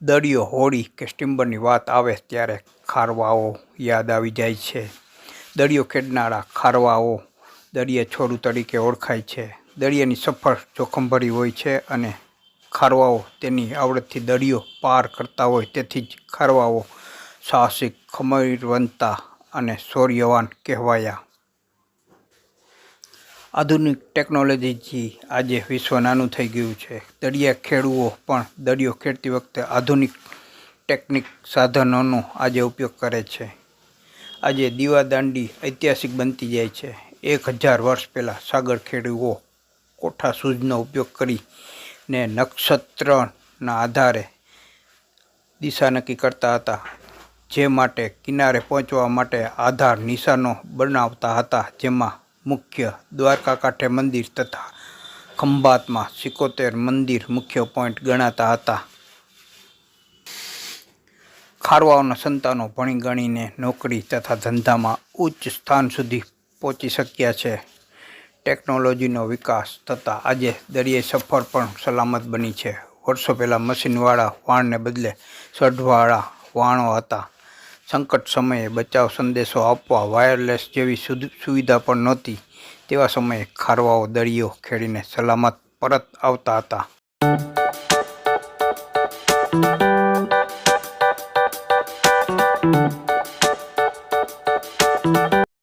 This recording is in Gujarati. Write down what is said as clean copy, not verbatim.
દરિયો, હોડી કે સ્ટીમરની વાત આવે ત્યારે ખારવાઓ યાદ આવી જાય છે. દરિયો ખેડનારા ખારવાઓ દરિયા છોડુ તરીકે ઓળખાય છે. દરિયાની સફર જોખમભરી હોય છે અને ખારવાઓ તેની આવડતથી દરિયો પાર કરતા હોય તેથી જ ખારવાઓ સાહસિક, ખમીરવંતા અને શૌર્યવાન કહેવાયા. આધુનિક ટેકનોલોજીથી આજે વિશ્વ નાનું થઈ ગયું છે. દરિયા ખેડૂઓ પણ દરિયો ખેડતી વખતે આધુનિક ટેકનિક સાધનોનો આજે ઉપયોગ કરે છે. આજે દીવાદાંડી ઐતિહાસિક બનતી જાય છે. 1000 વર્ષ પહેલાં સાગર ખેડૂઓ કોઠા સૂઝનો ઉપયોગ કરીને નક્ષત્રના આધારે દિશા નક્કી કરતા હતા, જે માટે કિનારે પહોંચવા માટે આધાર નિશાનો બનાવતા હતા, જેમાં મુખ્ય દ્વારકા કાંઠે મંદિર તથા ખંભાતમાં 71 મંદિર મુખ્ય પોઈન્ટ ગણાતા હતા. ખારવાઓના સંતાનો ભણી ગણીને નોકરી તથા ધંધામાં ઉચ્ચ સ્થાન સુધી પહોંચી શક્યા છે. ટેકનોલોજીનો વિકાસ થતાં આજે દરિયાઈ સફર પણ સલામત બની છે. વર્ષો પહેલાં મશીનવાળા વાણને બદલે સઢવાળા વાણો હતા. સંકટ સમયે બચાવ સંદેશો આપવા વાયરલેસ જેવી સુવિધા પણ નહોતી. તેવા સમયે ખારવાઓ દરિયો ખેડીને સલામત પરત આવતા હતા.